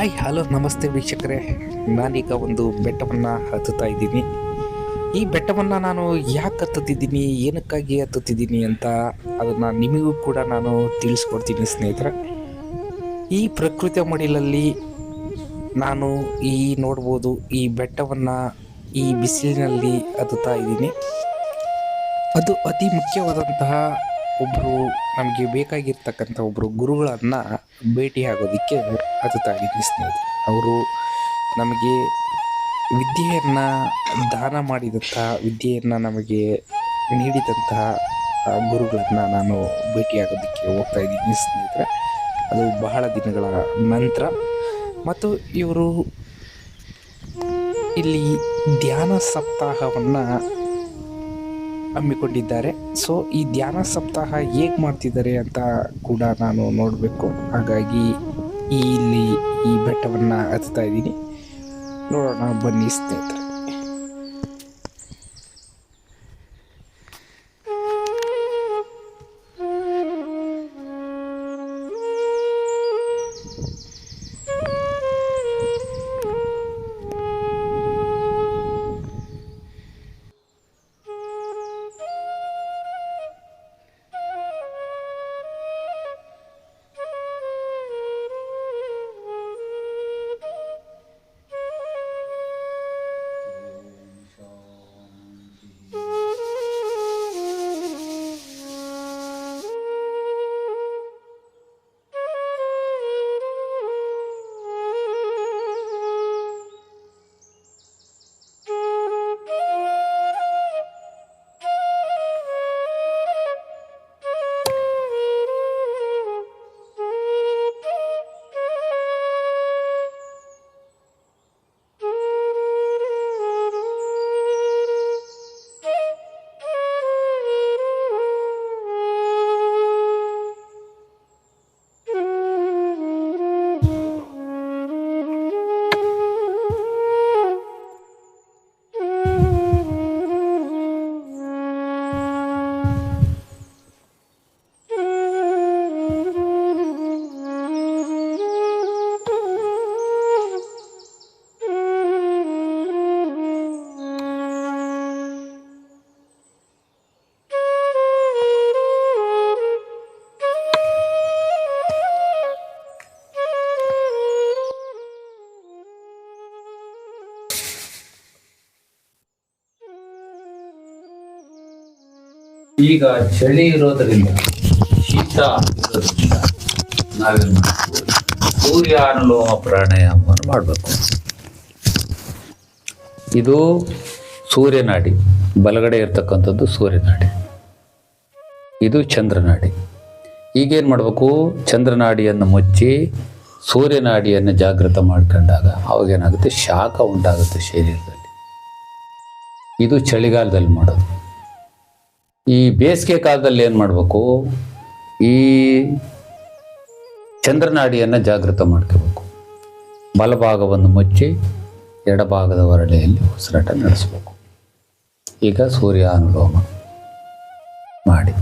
Hi hello ನಮಸ್ತೆ ವೀಕ್ಷಕರೇ. ನಾನೀಗ ಒಂದು ಬೆಟ್ಟವನ್ನು ಹತ್ತುತ್ತಾ ಇದ್ದೀನಿ. ಈ ಬೆಟ್ಟವನ್ನು ನಾನು ಯಾಕೆ ಹತ್ತುತ್ತಿದ್ದೀನಿ, ಏನಕ್ಕಾಗಿ ಹತ್ತುತ್ತಿದ್ದೀನಿ ಅಂತ ಅದನ್ನು ನಿಮಗೂ ಕೂಡ ನಾನು ತಿಳಿಸ್ಕೊಡ್ತೀನಿ ಸ್ನೇಹಿತರೆ. ಈ ಪ್ರಕೃತಿಯ ಮಡಿಲಲ್ಲಿ ನಾನು ನೋಡ್ಬೋದು ಈ ಬೆಟ್ಟವನ್ನು ಈ ಬಿಸಿಲಿನಲ್ಲಿ ಹತ್ತುತ್ತಾ ಇದ್ದೀನಿ. ಅದು ಅತಿ ಮುಖ್ಯವಾದಂತಹ ಒಬ್ಬರು ನಮಗೆ ಬೇಕಾಗಿರ್ತಕ್ಕಂಥ ಒಬ್ಬರು ಗುರುಗಳನ್ನು ಭೇಟಿಯಾಗೋದಕ್ಕೆ ಹತ್ತುತ್ತಾ ಇದ್ದೀನಿ ಸ್ನೇಹಿತರೆ. ಅವರು ನಮಗೆ ವಿದ್ಯೆಯನ್ನು ದಾನ ಮಾಡಿದಂತಹ, ವಿದ್ಯೆಯನ್ನು ನಮಗೆ ನೀಡಿದಂತಹ ಗುರುಗಳನ್ನು ನಾನು ಭೇಟಿಯಾಗೋದಕ್ಕೆ ಹೋಗ್ತಾ ಇದ್ದೀನಿ ಸ್ನೇಹಿತರೆ. ಅದು ಬಹಳ ದಿನಗಳ ನಂತರ. ಮತ್ತು ಇವರು ಇಲ್ಲಿ ಧ್ಯಾನ ಸಪ್ತಾಹವನ್ನು ಹಮ್ಮಿಕೊಂಡಿದ್ದಾರೆ. ಸೊ ಈ ಧ್ಯಾನ ಸಪ್ತಾಹ ಹೇಗೆ ಮಾಡ್ತಿದ್ದಾರೆ ಅಂತ ಕೂಡ ನಾನು ನೋಡಬೇಕು. ಹಾಗಾಗಿ ಇಲ್ಲಿ ಈ ಬೆಟ್ಟವನ್ನು ಹತ್ತುತ್ತಾ ಇದ್ದೀನಿ. ನೋಡೋಣ ಬನ್ನಿ ಸ್ನೇಹಿತರೆ. ಈಗ ಚಳಿ ಇರೋದ್ರಿಂದ, ಶೀತ ಇರೋದ್ರಿಂದ ನಾವೇನು ಮಾಡಬೇಕು, ಸೂರ್ಯ ಅನುಲೋಮ ಪ್ರಾಣಾಯಾಮವನ್ನು ಮಾಡಬೇಕು. ಇದು ಸೂರ್ಯನಾಡಿ, ಬಲಗಡೆ ಇರ್ತಕ್ಕಂಥದ್ದು ಸೂರ್ಯನಾಡಿ, ಇದು ಚಂದ್ರನಾಡಿ. ಈಗೇನು ಮಾಡಬೇಕು, ಚಂದ್ರನಾಡಿಯನ್ನು ಮುಚ್ಚಿ ಸೂರ್ಯನಾಡಿಯನ್ನು ಜಾಗೃತ ಮಾಡ್ಕೊಂಡಾಗ ಅವಾಗೇನಾಗುತ್ತೆ, ಶಾಖ ಉಂಟಾಗುತ್ತೆ ಶರೀರದಲ್ಲಿ. ಇದು ಚಳಿಗಾಲದಲ್ಲಿ ಮಾಡೋದು. ಈ ಬೇಸಿಗೆ ಕಾಲದಲ್ಲಿ ಏನು ಮಾಡಬೇಕು, ಈ ಚಂದ್ರನಾಡಿಯನ್ನು ಜಾಗೃತ ಮಾಡ್ಕೋಬೇಕು. ಬಲಭಾಗವನ್ನು ಮುಚ್ಚಿ ಎಡಭಾಗದ ಹೊರಳೆಯಲ್ಲಿ ಉಸಿರಾಟ ನಡೆಸಬೇಕು. ಈಗ ಸೂರ್ಯ ಅನುಲೋಮ ಮಾಡಿ.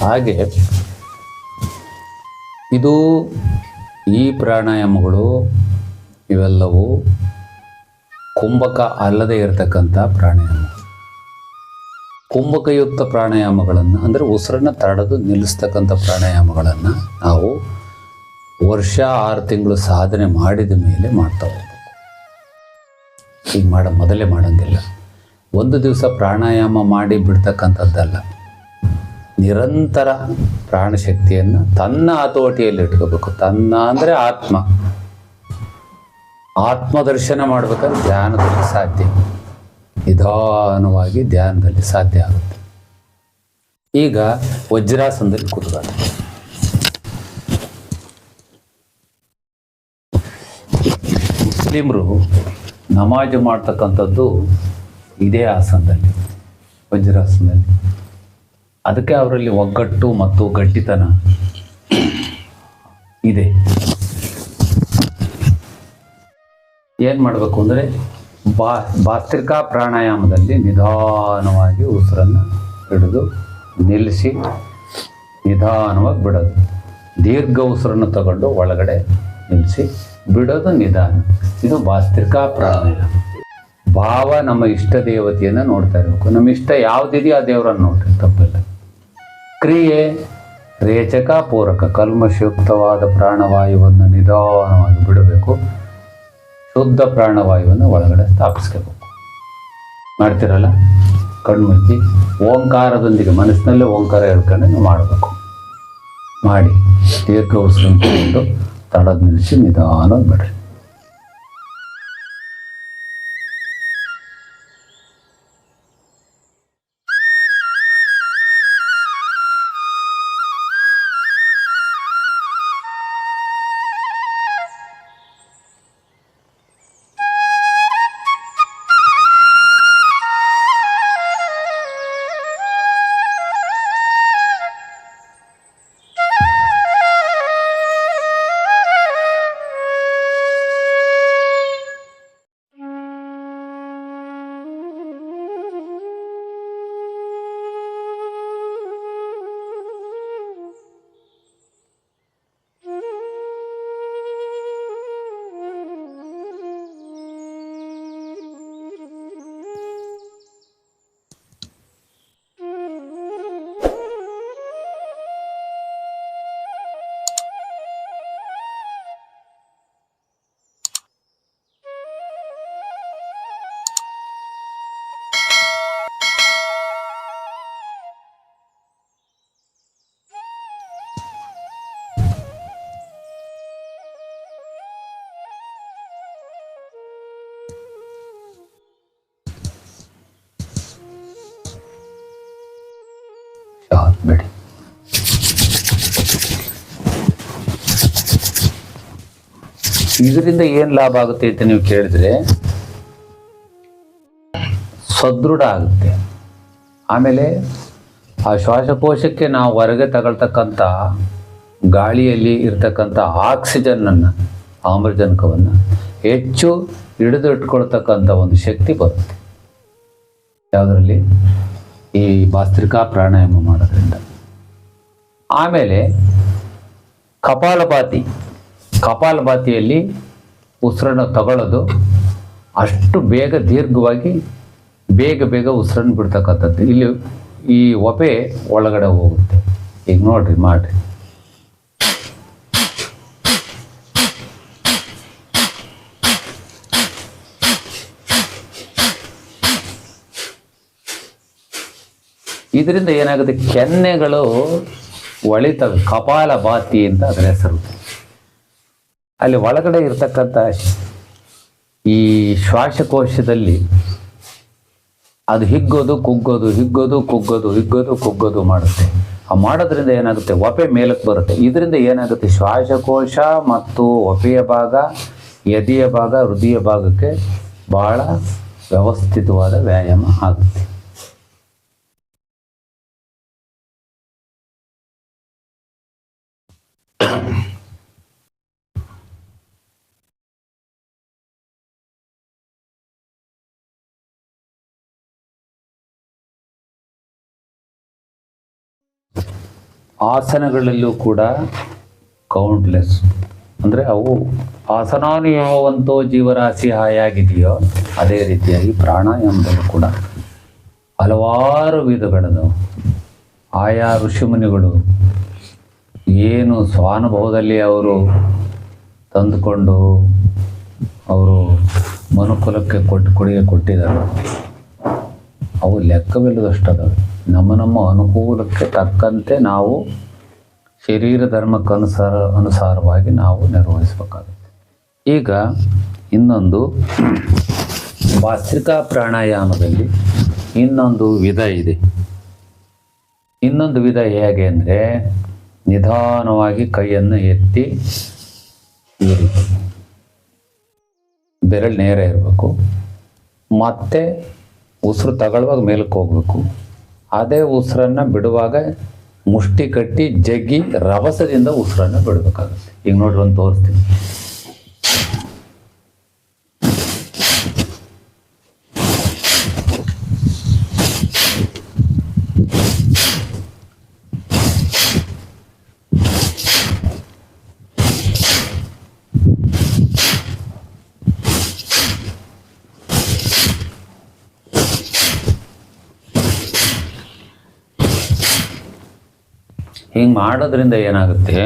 ಹಾಗೆ ಇದು ಈ ಪ್ರಾಣಾಯಾಮಗಳು ಇವೆಲ್ಲವೂ ಕುಂಭಕ ಅಲ್ಲದೆ ಇರತಕ್ಕಂಥ ಪ್ರಾಣಾಯಾಮ. ಕುಂಭಕಯುಕ್ತ ಪ್ರಾಣಾಯಾಮಗಳನ್ನು ಅಂದರೆ ಉಸಿರನ್ನು ತಡೆದು ನಿಲ್ಲಿಸ್ತಕ್ಕಂಥ ಪ್ರಾಣಾಯಾಮಗಳನ್ನು ನಾವು ವರ್ಷ 6 ತಿಂಗಳು ಸಾಧನೆ ಮಾಡಿದ ಮೇಲೆ ಮಾಡ್ತಾ ಹೋಗ್ಬೇಕು. ಈಗ ಮೊದಲೇ ಮಾಡೋಂಗಿಲ್ಲ. ಒಂದು ದಿವಸ ಪ್ರಾಣಾಯಾಮ ಮಾಡಿ ಬಿಡ್ತಕ್ಕಂಥದ್ದಲ್ಲ, ನಿರಂತರ ಪ್ರಾಣಶಕ್ತಿಯನ್ನು ತನ್ನ ಹತೋಟಿಯಲ್ಲಿ ಇಟ್ಕೋಬೇಕು. ತನ್ನ ಅಂದರೆ ಆತ್ಮದರ್ಶನ ಮಾಡ್ಬೇಕಾದ್ರೆ ಧ್ಯಾನದಲ್ಲಿ ಸಾಧ್ಯ, ನಿಧಾನವಾಗಿ ಧ್ಯಾನದಲ್ಲಿ ಸಾಧ್ಯ ಆಗುತ್ತೆ. ಈಗ ವಜ್ರಾಸನದಲ್ಲಿ ಕೂತ್ಕೊಳ್ಳಿ. ಮುಸ್ಲಿಮರು ನಮಾಜು ಮಾಡ್ತಕ್ಕಂಥದ್ದು ಇದೇ ಆಸನದಲ್ಲಿ, ವಜ್ರಾಸನದಲ್ಲಿ. ಅದಕ್ಕೆ ಅವರಲ್ಲಿ ಒಗ್ಗಟ್ಟು ಮತ್ತು ಗಟ್ಟಿತನ ಇದೆ. ಏನು ಮಾಡಬೇಕು ಅಂದರೆ ಭಾಸ್ತ್ರಿಕಾ ಪ್ರಾಣಾಯಾಮದಲ್ಲಿ ನಿಧಾನವಾಗಿ ಉಸಿರನ್ನು ಹಿಡಿದು ನಿಲ್ಲಿಸಿ ನಿಧಾನವಾಗಿ ಬಿಡೋದು. ದೀರ್ಘ ಉಸಿರನ್ನು ತಗೊಂಡು ಒಳಗಡೆ ನಿಲ್ಲಿಸಿ ಬಿಡೋದು ನಿಧಾನ. ಇದು ಭಾಸ್ತ್ರಿಕಾ ಪ್ರಾಣಾಯಾಮ. ಭಾವ ನಮ್ಮ ಇಷ್ಟ ದೇವತೆಯನ್ನು ನೋಡ್ತಾ ಇರಬೇಕು. ನಮ್ಮ ಇಷ್ಟ ಯಾವುದಿದೆಯೋ ಆ ದೇವರನ್ನು ನೋಡ್ರಿ, ತಪ್ಪಿಲ್ಲ. ಕ್ರಿಯೆ ರೇಚಕ ಪೂರಕ, ಕಲ್ಮಶಯುಕ್ತವಾದ ಪ್ರಾಣವಾಯುವನ್ನು ನಿಧಾನವಾಗಿ ಬಿಡಬೇಕು. ಶುದ್ಧ ಪ್ರಾಣವಾಯುವನ್ನು ಒಳಗಡೆ ಸ್ಥಾಪಿಸ್ಕೋಬೇಕು. ಮಾಡ್ತಿರಲ್ಲ, ಕಣ್ಮುಚ್ಚಿ ಓಂಕಾರದೊಂದಿಗೆ ಮನಸ್ಸಿನಲ್ಲೇ ಓಂಕಾರ ಹೇಳ್ಕೊಂಡು ನೀವು ಮಾಡಬೇಕು. ಮಾಡಿ ದೀರ್ಘ ಉಸಿರನ್ನು ತಗೊಂಡು ತಡದ ನಿಲ್ಲಿಸಿ ನಿಧಾನವಾಗಿ ಬಿಡ್ರಿ. ಬಿಡಿ. ಇದರಿಂದ ಏನು ಲಾಭ ಆಗುತ್ತೆ ಅಂತ ನೀವು ಕೇಳಿದ್ರೆ, ಸದೃಢ ಆಗುತ್ತೆ. ಆಮೇಲೆ ಆ ಶ್ವಾಸಕೋಶಕ್ಕೆ ನಾವು ಹೊರಗೆ ತಗೊಳ್ತಕ್ಕಂಥ ಗಾಳಿಯಲ್ಲಿ ಇರ್ತಕ್ಕಂಥ ಆಕ್ಸಿಜನ್ನನ್ನು, ಆಮ್ಲಜನಕವನ್ನು ಹೆಚ್ಚು ಹಿಡಿದು ಇಟ್ಕೊಳ್ತಕ್ಕಂಥ ಒಂದು ಶಕ್ತಿ ಬರುತ್ತೆ. ಯಾವುದರಲ್ಲಿ? ಈ ಭಾಸ್ತ್ರಿಕಾ ಪ್ರಾಣಾಯಾಮ ಮಾಡೋದ್ರಿಂದ. ಆಮೇಲೆ ಕಪಾಲಭಾತಿಯಲ್ಲಿ ಉಸಿರನ್ನು ತಗೊಳ್ಳೋದು ಅಷ್ಟು ಬೇಗ ದೀರ್ಘವಾಗಿ ಬೇಗ ಉಸಿರನ್ನು ಬಿಡ್ತಕ್ಕಂಥದ್ದು. ಇಲ್ಲಿ ಈ ಒಪೆ ಒಳಗಡೆ ಹೋಗುತ್ತೆ. ಈಗ ನೋಡ್ರಿ, ಮಾಡ್ರಿ. ಇದರಿಂದ ಏನಾಗುತ್ತೆ, ಕೆನ್ನೆಗಳು ಒಳಿತವೆ. ಕಪಾಲಭಾತಿ ಅಂತ ಅದರ ಹೆಸರು. ಅಲ್ಲಿ ಒಳಗಡೆ ಇರ್ತಕ್ಕಂಥ ಈ ಶ್ವಾಸಕೋಶದಲ್ಲಿ ಅದು ಹಿಗ್ಗೋದು ಕುಗ್ಗೋದು ಮಾಡುತ್ತೆ. ಆ ಮಾಡೋದ್ರಿಂದ ಏನಾಗುತ್ತೆ, ಒಪೆ ಮೇಲಕ್ಕೆ ಬರುತ್ತೆ. ಇದರಿಂದ ಏನಾಗುತ್ತೆ, ಶ್ವಾಸಕೋಶ ಮತ್ತು ಒಪೆಯ ಭಾಗ, ಎದೆಯ ಭಾಗ, ಹೃದಯ ಭಾಗಕ್ಕೆ ಭಾಳ ವ್ಯವಸ್ಥಿತವಾದ ವ್ಯಾಯಾಮ ಆಗುತ್ತೆ. ಆಸನಗಳಲ್ಲೂ ಕೂಡ ಕೌಂಟ್ಲೆಸ್, ಅಂದರೆ ಅವು ಆಸನಾನು ಯಾವಂತೋ ಜೀವರಾಶಿ ಹಾಯಾಗಿದೆಯೋ ಅದೇ ರೀತಿಯಾಗಿ ಪ್ರಾಣಾಯಾಮದಲ್ಲೂ ಕೂಡ ಹಲವಾರು ವಿಧಗಳನ್ನು ಆಯಾ ಋಷಿಮುನಿಗಳು ಏನು ಸ್ವಾನುಭವದಲ್ಲಿ ಅವರು ತಂದುಕೊಂಡು ಅವರು ಮನುಕುಲಕ್ಕೆ ಕೊಟ್ಟಿದ್ದಾರೆ, ಅವು ಲೆಕ್ಕವಿಲ್ಲದಷ್ಟದವೆ. ನಮ್ಮ ಅನುಕೂಲಕ್ಕೆ ತಕ್ಕಂತೆ ನಾವು ಶರೀರ ಅನುಸಾರವಾಗಿ ನಾವು ನಿರ್ವಹಿಸಬೇಕಾಗುತ್ತೆ. ಈಗ ಇನ್ನೊಂದು ಭಾಸ್ತ್ರಿಕಾ ಪ್ರಾಣಾಯಾಮದಲ್ಲಿ ಇನ್ನೊಂದು ವಿಧ ಇದೆ. ಇನ್ನೊಂದು ವಿಧ ಹೇಗೆ ಅಂದರೆ, ನಿಧಾನವಾಗಿ ಕೈಯನ್ನು ಎತ್ತಿ ಈ ರೀತಿ ಬೆರಳು ನೇರ ಇರಬೇಕು, ಮತ್ತೆ ಉಸಿರು ತಗೊಳ್ಳುವಾಗ ಮೇಲಕ್ಕೆ ಹೋಗಬೇಕು. ಅದೇ ಉಸಿರನ್ನು ಬಿಡುವಾಗ ಮುಷ್ಟಿ ಕಟ್ಟಿ ಜಗ್ಗಿ ರಭಸದಿಂದ ಉಸಿರನ್ನು ಬಿಡಬೇಕಾಗುತ್ತೆ. ಈಗ ನೋಡ್ರಿ ಒಂದು ತೋರಿಸ್ತೀನಿ. ಹಿಂಗೆ ಮಾಡೋದ್ರಿಂದ ಏನಾಗುತ್ತೆ,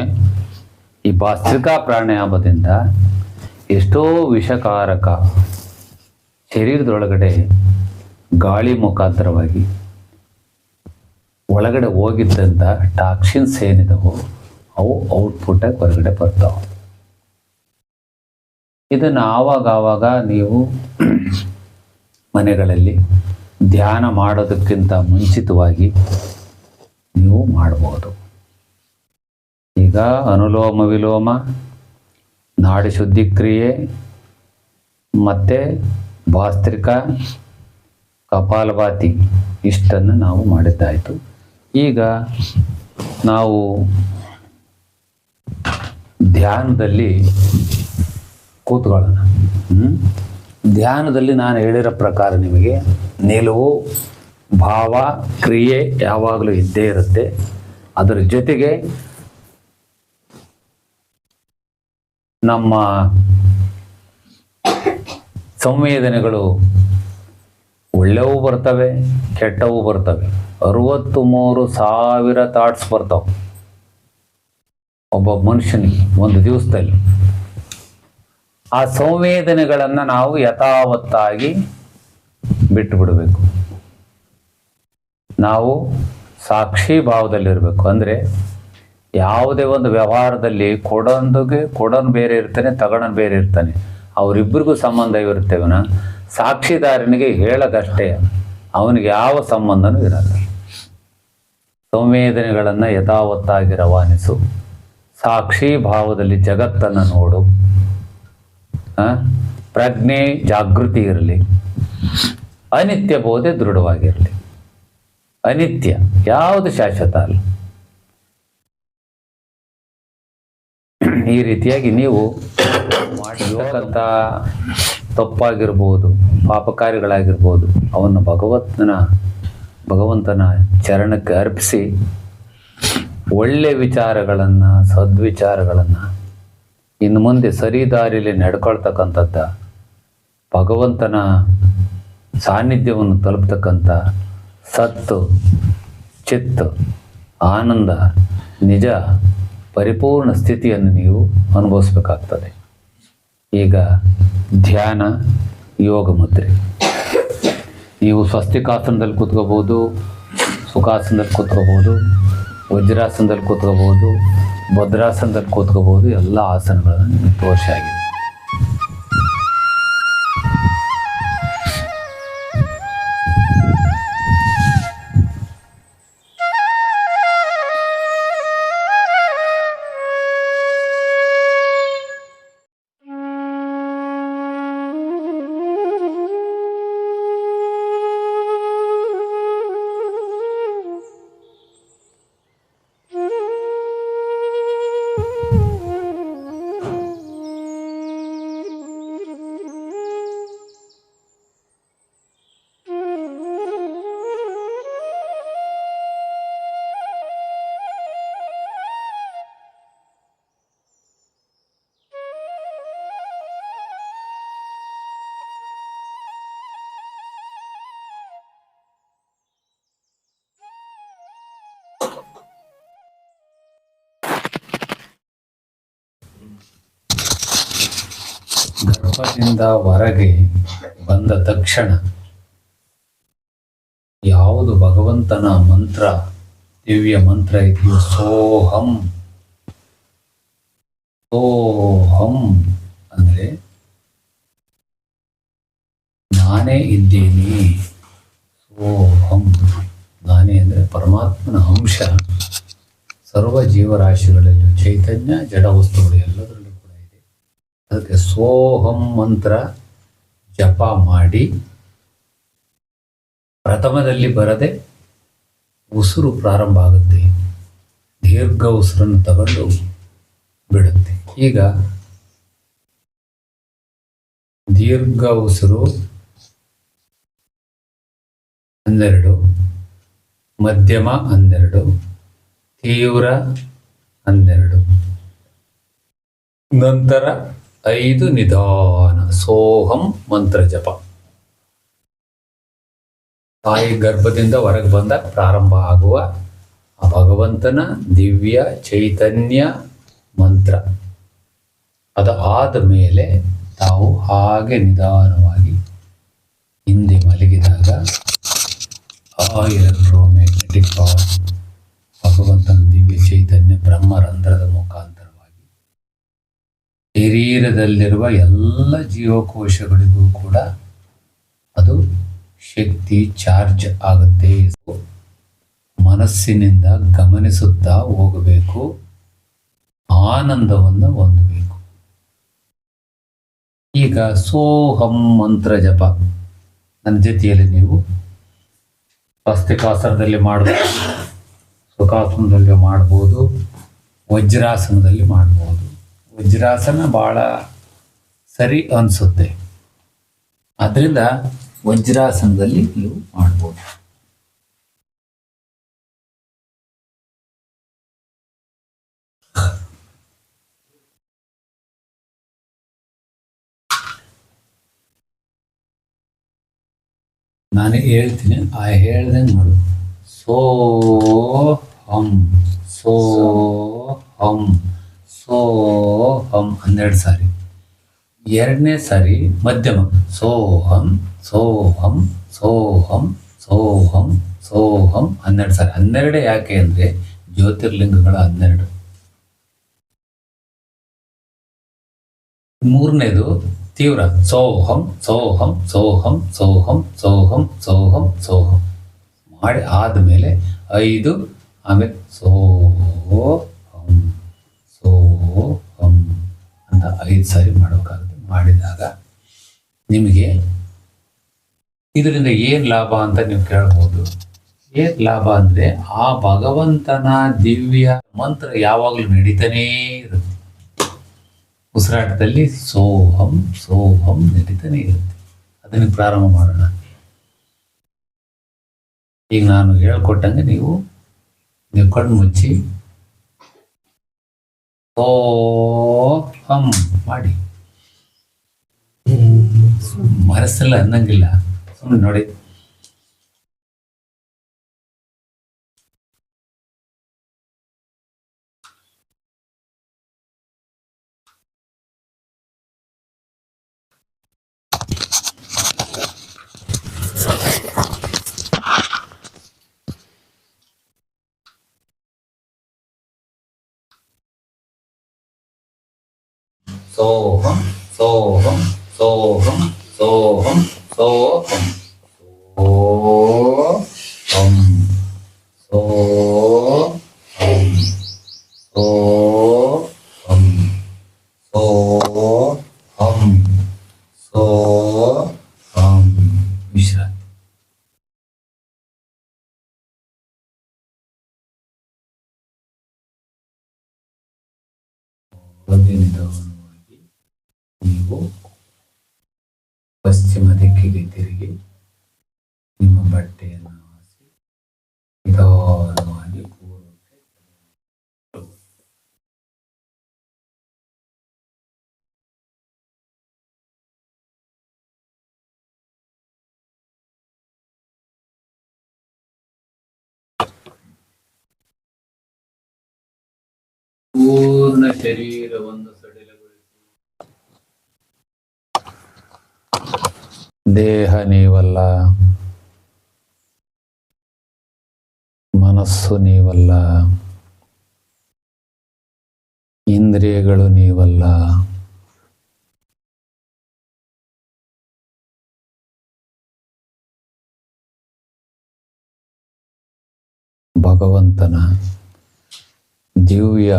ಈ ಭಾಸ್ತ್ರಿಕಾ ಪ್ರಾಣಾಯಾಮದಿಂದ ಎಷ್ಟೋ ವಿಷಕಾರಕ ಶರೀರದೊಳಗಡೆ ಗಾಳಿ ಮುಖಾಂತರವಾಗಿ ಒಳಗಡೆ ಹೋಗಿದ್ದಂಥ ಟಾಕ್ಸಿನ್ಸ್ ಏನಿದಾವೋ ಅವು ಔಟ್ಪುಟ್ಟಾಗಿ ಹೊರಗಡೆ ಬರ್ತಾವೆ. ಇದನ್ನು ಆವಾಗ ನೀವು ಮನೆಗಳಲ್ಲಿ ಧ್ಯಾನ ಮಾಡೋದಕ್ಕಿಂತ ಮುಂಚಿತವಾಗಿ ನೀವು ಮಾಡಬಹುದು. ಈಗ ಅನುಲೋಮ ವಿಲೋಮ, ನಾಡಿ ಶುದ್ಧಿ ಕ್ರಿಯೆ ಮತ್ತು ಭಾಸ್ತ್ರಿಕ, ಕಪಾಲಭಾತಿ ಇಷ್ಟನ್ನು ನಾವು ಮಾಡಿದ್ದಾಯಿತು. ಈಗ ನಾವು ಧ್ಯಾನದಲ್ಲಿ ಕೂತ್ಕೊಳ್ಳೋಣ. ಧ್ಯಾನದಲ್ಲಿ ನಾನು ಹೇಳಿರೋ ಪ್ರಕಾರ ನಿಮಗೆ ನಿಲುವು, ಭಾವ, ಕ್ರಿಯೆ ಯಾವಾಗಲೂ ಇದ್ದೇ ಇರುತ್ತೆ. ಅದರ ಜೊತೆಗೆ ನಮ್ಮ ಸಂವೇದನೆಗಳು ಒಳ್ಳೆವು ಬರ್ತವೆ, ಕೆಟ್ಟವು ಬರ್ತವೆ. 63,000 ಥಾಟ್ಸ್ ಬರ್ತಾವೆ ಒಬ್ಬ ಮನುಷ್ಯನಿಗೆ ಒಂದು ದಿವಸದಲ್ಲಿ. ಆ ಸಂವೇದನೆಗಳನ್ನು ನಾವು ಯಥಾವತ್ತಾಗಿ ಬಿಟ್ಟು ಬಿಡಬೇಕು. ನಾವು ಸಾಕ್ಷಿ ಭಾವದಲ್ಲಿರಬೇಕು. ಅಂದರೆ ಯಾವುದೇ ಒಂದು ವ್ಯವಹಾರದಲ್ಲಿ ಕೊಡೋನು ಬೇರೆ ಇರ್ತಾನೆ, ತಗೊಳೋನು ಬೇರೆ ಇರ್ತಾನೆ. ಅವರಿಬ್ಬರಿಗೂ ಸಂಬಂಧ ಇರುತ್ತೇವನ ಸಾಕ್ಷಿದಾರನಿಗೆ ಹೇಳೋದಷ್ಟೇ, ಅವನಿಗೆ ಯಾವ ಸಂಬಂಧನೂ ಇರಲ್ಲ. ಸಂವೇದನೆಗಳನ್ನು ಯಥಾವತ್ತಾಗಿ ರವಾನಿಸು, ಸಾಕ್ಷಿ ಭಾವದಲ್ಲಿ ಜಗತ್ತನ್ನು ನೋಡು, ಪ್ರಜ್ಞೆ ಜಾಗೃತಿ ಇರಲಿ, ಅನಿತ್ಯ ಬೋಧೆ ದೃಢವಾಗಿರಲಿ. ಅನಿತ್ಯ ಯಾವುದು ಶಾಶ್ವತ ಅಲ್ಲ. ಈ ರೀತಿಯಾಗಿ ನೀವು ಮಾಡಿರ್ತಕ್ಕಂಥ ತಪ್ಪಾಗಿರ್ಬೋದು, ಪಾಪಕಾರಿಗಳಾಗಿರ್ಬೋದು, ಅವನ್ನು ಭಗವಂತನ ಚರಣಕ್ಕೆ ಅರ್ಪಿಸಿ ಒಳ್ಳೆ ವಿಚಾರಗಳನ್ನು, ಸದ್ವಿಚಾರಗಳನ್ನು, ಇನ್ನು ಮುಂದೆ ಸರಿದಾರಿಯಲ್ಲಿ ನಡ್ಕೊಳ್ತಕ್ಕಂಥದ್ದು, ಭಗವಂತನ ಸಾನ್ನಿಧ್ಯವನ್ನು ತಲುಪ್ತಕ್ಕಂಥ ಸತ್ತು, ಚಿತ್ತು, ಆನಂದ, ನಿಜ ಪರಿಪೂರ್ಣ ಸ್ಥಿತಿಯನ್ನು ನೀವು ಅನುಭವಿಸ್ಬೇಕಾಗ್ತದೆ. ಈಗ ಧ್ಯಾನ, ಯೋಗ ಮುದ್ರೆ. ನೀವು ಸ್ವಸ್ತಿಕಾಸನದಲ್ಲಿ ಕೂತ್ಕೋಬೋದು, ಸುಖಾಸನದಲ್ಲಿ ಕೂತ್ಕೋಬೋದು, ವಜ್ರಾಸನದಲ್ಲಿ ಕೂತ್ಕೋಬೋದು, ಭದ್ರಾಸನದಲ್ಲಿ ಕೂತ್ಕೋಬೋದು. ಎಲ್ಲ ಆಸನಗಳನ್ನು ನಿಮಗೆ ತೋರಿಸಾಗಿದೆ. ಗರ್ಭದಿಂದ ಹೊರಗೆ ಬಂದ ತಕ್ಷಣ ಯಾವುದು ಭಗವಂತನ ಮಂತ್ರ, ದಿವ್ಯ ಮಂತ್ರ ಇದೆಯೋ, ಸೋಹಂ. ಸೋಹಂ ಅಂದ್ರೆ ನಾನೇ ಇದ್ದೇನೆ. ಸೋಹಂ, ನಾನೇ ಅಂದರೆ ಪರಮಾತ್ಮನ ಅಂಶ ಸರ್ವ ಜೀವರಾಶಿಗಳಲ್ಲೂ, ಚೈತನ್ಯ ಜಡ ವಸ್ತುಗಳು ಎಲ್ಲದರಲ್ಲೂ ಕೂಡ ಇದೆ. ಅದಕ್ಕೆ ಸೋಹಂ ಮಂತ್ರ ಜಪ ಮಾಡಿ ಪ್ರಥಮದಲ್ಲಿ ಬರದೆ ಉಸಿರು ಪ್ರಾರಂಭ ಆಗುತ್ತೆ, ದೀರ್ಘ ಉಸಿರನ್ನು ತಗೊಂಡು ಬಿಡುತ್ತೆ. ಈಗ ದೀರ್ಘ ಉಸಿರು 12, ಮಧ್ಯಮ 12, ತೀವ್ರ 12, ನಂತರ 5 ನಿಧಾನ ಸೋಹಂ ಮಂತ್ರ ಜಪ. ತಾಯಿ ಗರ್ಭದಿಂದ ಹೊರಗೆ ಬಂದಾಗ ಪ್ರಾರಂಭ ಆಗುವ ಆ ಭಗವಂತನ ದಿವ್ಯ ಚೈತನ್ಯ ಮಂತ್ರ. ಅದು ಆದ ಮೇಲೆ ತಾವು ಹಾಗೆ ನಿಧಾನವಾಗಿ ಹಿಂದೆ ಮಲಗಿದಾಗ ಆ ಎಲೆಕ್ಟ್ರೋಮ್ಯಾಗ್ನೆಟಿಕ್ ಪವರ್ ಭಗವಂತನ ದಿವ್ಯ ಚೈತನ್ಯ ಬ್ರಹ್ಮರಂಧ್ರದ ಮುಖಾಂತರವಾಗಿ ಶರೀರದಲ್ಲಿರುವ ಎಲ್ಲ ಜೀವಕೋಶಗಳಿಗೂ ಕೂಡ ಅದು ಶಕ್ತಿ ಚಾರ್ಜ್ ಆಗುತ್ತೆ. ಮನಸ್ಸಿನಿಂದ ಗಮನಿಸುತ್ತಾ ಹೋಗಬೇಕು, ಆನಂದವನ್ನು ಹೊಂದಬೇಕು. ಈಗ ಸೋಹಂ ಮಂತ್ರ ಜಪ ನನ್ನ ಜೊತೆಯಲ್ಲಿ ನೀವು ಸ್ವಸ್ತಿಕಾಸನದಲ್ಲಿ ಮಾಡಬಹುದು, ಸುಖಾಸನದಲ್ಲಿ ಮಾಡ್ಬೋದು, ವಜ್ರಾಸನದಲ್ಲಿ ಮಾಡ್ಬೋದು. ವಜ್ರಾಸನ ಭಾಳ ಸರಿ ಅನಿಸುತ್ತೆ, ಅದರಿಂದ ವಜ್ರಾಸನದಲ್ಲಿ ನೀವು ಮಾಡ್ಬೋದು. ನಾನು ಹೇಳ್ತೀನಿ, ಆ ಹೇಳ್ದಂಗೆ ಮಾಡು. ಸೋಹಂ ಸೋಹಂ ಸೋಹಂ 12 ಸಾರಿ. ಎರಡನೇ ಸಾರಿ ಮಧ್ಯಮ ಸೋಹಂ ಸೋಹಂ ಸೋಹಂ ಸೋಹಂ ಸೋಹಂ 12 ಸಾರಿ. 12 ಯಾಕೆ ಅಂದರೆ ಜ್ಯೋತಿರ್ಲಿಂಗಗಳ 12. ಮೂರನೇದು ತೀವ್ರ ಸೋಹಂ ಸೋಹಂ ಸೋಹಂ ಸೋಹಂ ಸೋಹಂ ಸೋಹಂ ಸೋಹಂ ಮಾಡಿ ಆದಮೇಲೆ 5, ಆಮೇಲೆ ಸೋಹಂ ಸೋಹಂ ಅಂತ 5 ಸಾರಿ ಮಾಡಬೇಕಾಗುತ್ತೆ. ಮಾಡಿದಾಗ ನಿಮಗೆ ಇದರಿಂದ ಏನು ಲಾಭ ಅಂತ ನೀವು ಕೇಳ್ಬೋದು. ಏನು ಲಾಭ ಅಂದರೆ ಆ ಭಗವಂತನ ದಿವ್ಯ ಮಂತ್ರ ಯಾವಾಗಲೂ ನಡೀತಾನೇ ಇರುತ್ತೆ. ಉಸಿರಾಟದಲ್ಲಿ ಸೋಹಂ ಸೋಹಂ ನಡೀತಾನೆ ಇರುತ್ತೆ. ಅದನ್ನು ಪ್ರಾರಂಭ ಮಾಡೋಣ. ಈಗ ನಾನು ಹೇಳ್ಕೊಟ್ಟಂಗೆ ನೀವು ಕಣ್ಣು ಮುಚ್ಚಿ ಸೋಹಂ ಮಾಡಿ. ಮನಸ್ಸೆಲ್ಲ ಅನ್ನಂಗಿಲ್ಲ, ಸುಮ್ಮನೆ ನೋಡಿ. ಸೋಹಂ ಸೋಹಂ ಸೋಹಂ ಸೋಹಂ ಸೋಹಂ ಸೋಹಂ ಸೋಹಂ ಸೋಹಂ ಸೋಹಂ ಸೋಹಂ. ವಿಶ್ರಾಂತಿ. ನಿಧಾನವಾಗಿ ನೀವು ಪಶ್ಚಿಮ ದಿಕ್ಕಿಗೆ ತಿರುಗಿ ನಿಮ್ಮ ಬಟ್ಟೆಯನ್ನು ಹಾಸಿ ನಿಧಾನವಾಗಿ ಪೂರ್ವಕ್ಕೆ ಪೂರ್ಣ ಶರೀರವನ್ನು ದೇಹ ನೀವಲ್ಲ, ಮನಸ್ಸು ನೀವಲ್ಲ, ಇಂದ್ರಿಯಗಳು ನೀವಲ್ಲ. ಭಗವಂತನ ದಿವ್ಯ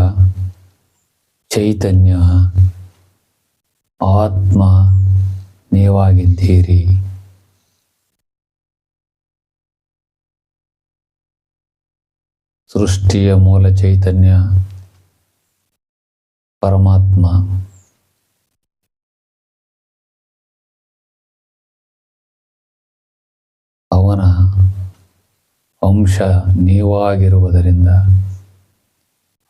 ಚೈತನ್ಯ ಆತ್ಮ ನೀವಾಗಿದ್ದೀರಿ. ಸೃಷ್ಟಿಯ ಮೂಲ ಚೈತನ್ಯ ಪರಮಾತ್ಮ. ಅವನ ಅಂಶ ನೀವಾಗಿರುವುದರಿಂದ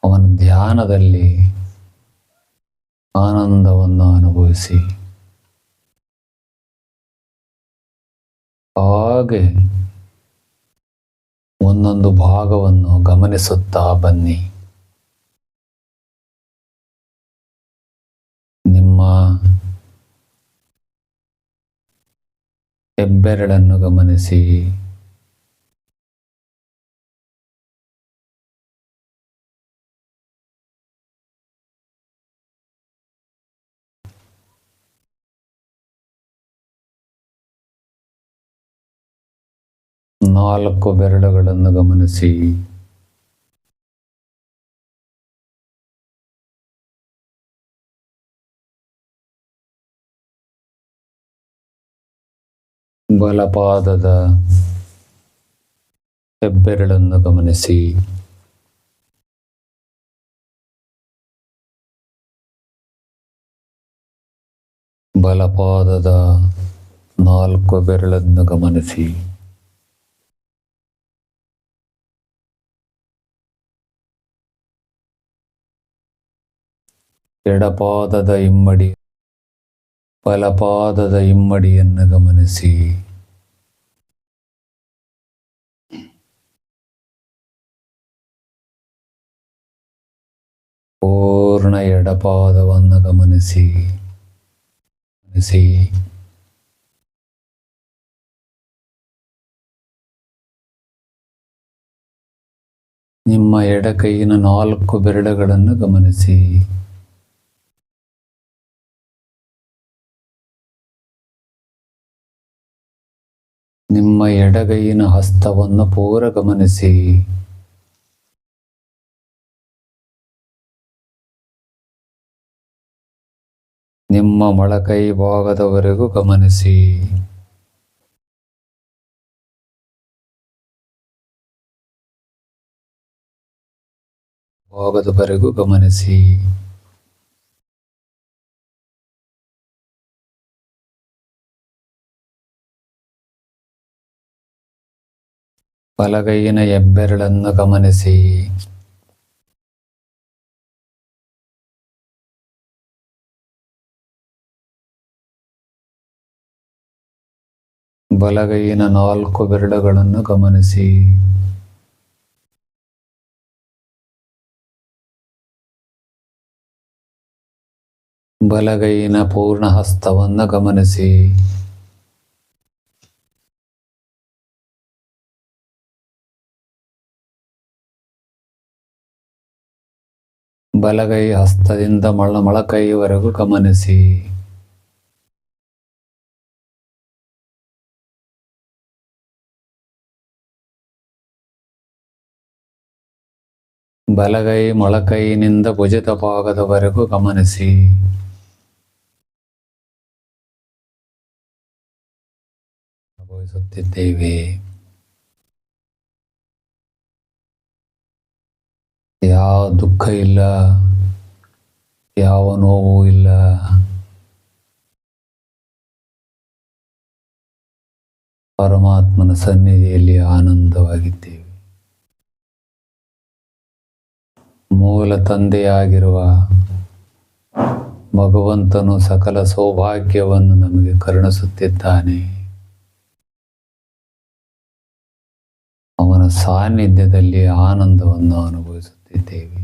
ಅವನ ಧ್ಯಾನದಲ್ಲಿ ಆನಂದವನ್ನು ಅನುಭವಿಸಿ. ಹಾಗೆ ಒಂದೊಂದು ಭಾಗವನ್ನು ಗಮನಿಸುತ್ತಾ ಬನ್ನಿ. ನಿಮ್ಮ ಹೆಬ್ಬೆರಳನ್ನು ಗಮನಿಸಿ, ನಾಲ್ಕು ಬೆರಳುಗಳನ್ನು ಗಮನಿಸಿ, ಬಲಪಾದದ ಹೆಬ್ಬೆರಳನ್ನು ಗಮನಿಸಿ, ಬಲಪಾದದ ನಾಲ್ಕು ಬೆರಳನ್ನು ಗಮನಿಸಿ, ಎಡಪಾದದ ಇಮ್ಮಡಿ, ಬಲಪಾದದ ಇಮ್ಮಡಿಯನ್ನು ಗಮನಿಸಿ, ಪೂರ್ಣ ಎಡಪಾದವನ್ನು ಗಮನಿಸಿ. ನಿಮ್ಮ ಎಡಕೈಯಿನ ನಾಲ್ಕು ಬೆರಳುಗಳನ್ನು ಗಮನಿಸಿ. ನಿಮ್ಮ ಎಡಗೈಯಿನ ಹಸ್ತವನ್ನು ಪೂರ ಗಮನಿಸಿ. ನಿಮ್ಮ ಮೊಳಕೈ ಭಾಗದವರೆಗೂ ಗಮನಿಸಿ. ಭಾಗದವರೆಗೂ ಗಮನಿಸಿ. ಬಲಗೈಯಿನ ಹೆಬ್ಬೆರಳನ್ನು ಗಮನಿಸಿ. ಬಲಗೈಯಿನ ನಾಲ್ಕು ಬೆರಳುಗಳನ್ನು ಗಮನಿಸಿ. ಬಲಗೈಯಿನ ಪೂರ್ಣ ಹಸ್ತವನ್ನು ಗಮನಿಸಿ. ಬಲಗೈ ಹಸ್ತದಿಂದ ಮೊಳಕೈವರೆಗೂ ಗಮನಿಸಿ. ಬಲಗೈ ಮೊಳಕೈನಿಂದ ಭುಜದ ಭಾಗದವರೆಗೂ ಗಮನಿಸಿ. ಅನುಭವಿಸುತ್ತಿದ್ದೇವೆ. ಯಾವ ದುಃಖ ಇಲ್ಲ, ಯಾವ ನೋವು ಇಲ್ಲ. ಪರಮಾತ್ಮನ ಸನ್ನಿಧಿಯಲ್ಲಿ ಆನಂದವಾಗಿದ್ದೇವೆ. ಮೂಲ ತಂದೆಯಾಗಿರುವ ಭಗವಂತನು ಸಕಲ ಸೌಭಾಗ್ಯವನ್ನು ನಮಗೆ ಕರುಣಿಸುತ್ತಿದ್ದಾನೆ. ಅವನ ಸಾನ್ನಿಧ್ಯದಲ್ಲಿ ಆನಂದವನ್ನು ಅನುಭವಿಸುತ್ತಿದ್ದೇವೆ.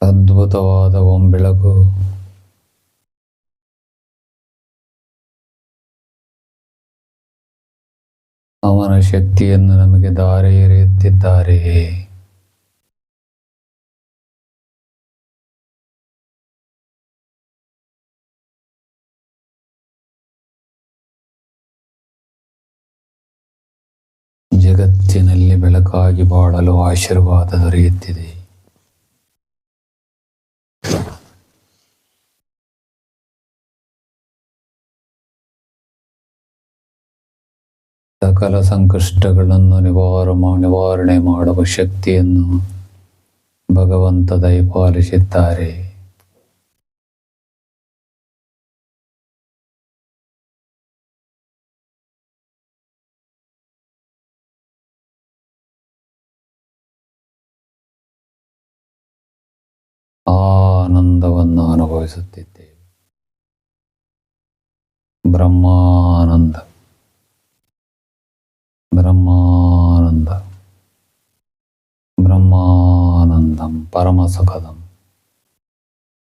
ಅದ್ಭುತವಾದ ಬೆಳಕು ಅವನ ಶಕ್ತಿಯನ್ನು ನಮಗೆ ಧಾರೆ ಎರೆಯುತ್ತಿದ್ದಾರೆ. ಜಗತ್ತಿನಲ್ಲಿ ಬೆಳಕಾಗಿ ಬಾಳಲು ಆಶೀರ್ವಾದ ದೊರೆಯುತ್ತಿದೆ. ಸಕಲ ಸಂಕಷ್ಟಗಳನ್ನು ನಿವಾರಣೆ ಮಾಡುವ ಶಕ್ತಿಯನ್ನು ಭಗವಂತ ದಯಪಾಲಿಸಿದ್ದಾರೆ. ಆನಂದವನ್ನು ಅನುಭವಿಸುತ್ತಿದ್ದೇವೆ. ಬ್ರಹ್ಮಾನಂದ ಬ್ರಹ್ಮಾನಂದ ಬ್ರಹ್ಮಾನಂದಂ ಪರಮಸುಖದಂ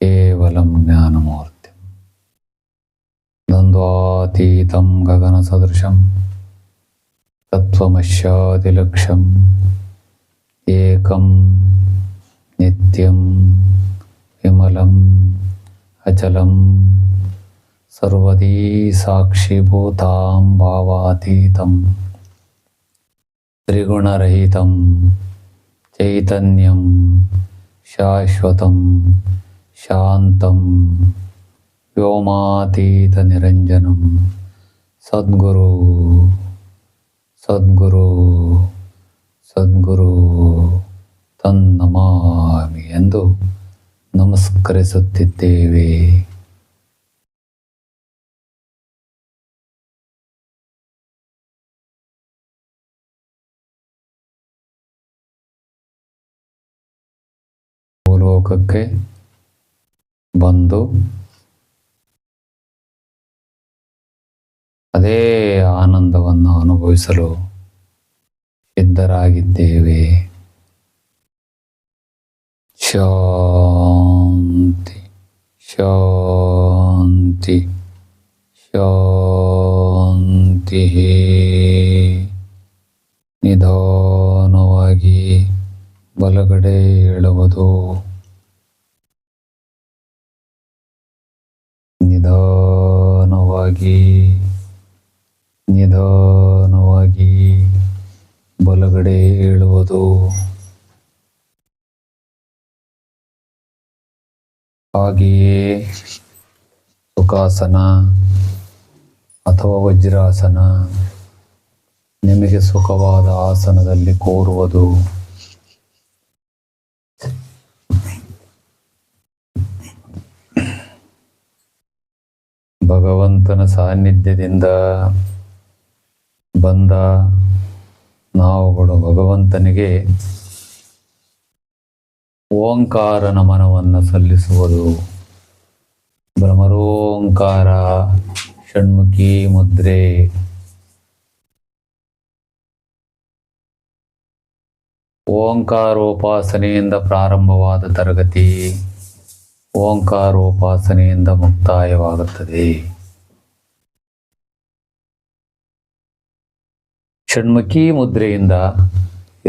ಕೇವಲಂ ಜ್ಞಾನಮೂರ್ತಿಂ ದ್ವಂದ್ವಾತೀತಂ ಗಗನ ಸದೃಶಂ ತತ್ವಮಸ್ಯಾದಿಲಕ್ಷ್ಯಂ ಏಕಂ ನಿತ್ಯಂ ವಿಮಲಂ ಅಚಲಂ ಸರ್ವದೀ ಸಾಕ್ಷಿಭೂತಾಂ ಭಾವಾತೀತಂ ತ್ರಿಗುಣರಹಿತಂ ಚೈತನ್ಯಂ ಶಾಶ್ವತಂ ಶಾಂತಂ ವ್ಯೋಮಾತೀತ ನಿರಂಜನಂ ಸದ್ಗುರು ಸದ್ಗುರು ಸದ್ಗುರು ತನ್ನಮಾಮಿ ಎಂದು ನಮಸ್ಕರಿಸುತ್ತಿದ್ದೇವೆ. ಲೋಕಕ್ಕೆ ಬಂದು ಅದೇ ಆನಂದವನ್ನು ಅನುಭವಿಸಲು ಸಿದ್ಧರಾಗಿದ್ದೇವೆ. ಶಾಂತಿ ಶಾಂತಿ ಶಾಂತಿ. ನಿಧಾನವಾಗಿ ಬಲಗಡೆ ಏಳುವುದು, ನಿಧಾನವಾಗಿ ನಿಧಾನವಾಗಿ ಬಲಗಡೆ ಏಳುವುದು. ಹಾಗೆಯೇ ಸುಖಾಸನ ಅಥವಾ ವಜ್ರಾಸನ, ನಿಮಗೆ ಸುಖವಾದ ಆಸನದಲ್ಲಿ ಕೂರುವುದು. ಭಗವಂತನ ಸಾನ್ನಿಧ್ಯದಿಂದ ಬಂದ ನಾವುಗಳು ಭಗವಂತನಿಗೆ ಓಂಕಾರ ನಮನವನ್ನು ಸಲ್ಲಿಸುವುದು. ಭ್ರಮರೋಂಕಾರ ಷಣ್ಮುಖಿ ಮುದ್ರೆ. ಓಂಕಾರೋಪಾಸನೆಯಿಂದ ಪ್ರಾರಂಭವಾದ ತರಗತಿ ಓಂಕಾರೋಪಾಸನೆಯಿಂದ ಮುಕ್ತಾಯವಾಗುತ್ತದೆ. ಷಣ್ಮುಖಿ ಮುದ್ರೆಯಿಂದ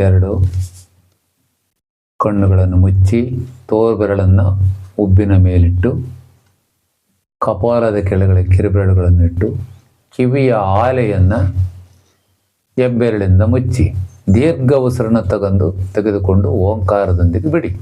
2 ಕಣ್ಣುಗಳನ್ನು ಮುಚ್ಚಿ ತೋರ್ಬೆರಳನ್ನು ಉಬ್ಬಿನ ಮೇಲಿಟ್ಟು ಕಪಾಲದ ಕೆಳಗಡೆ ಕಿರುಬೆರಳುಗಳನ್ನಿಟ್ಟು ಕಿವಿಯ ಆಲೆಯನ್ನು ಹೆಬ್ಬೆರಳಿಂದ ಮುಚ್ಚಿ ದೀರ್ಘ ಉಸಿರನ್ನು ತೆಗೆದುಕೊಂಡು ಓಂಕಾರದೊಂದಿಗೆ ಬಿಡಿ.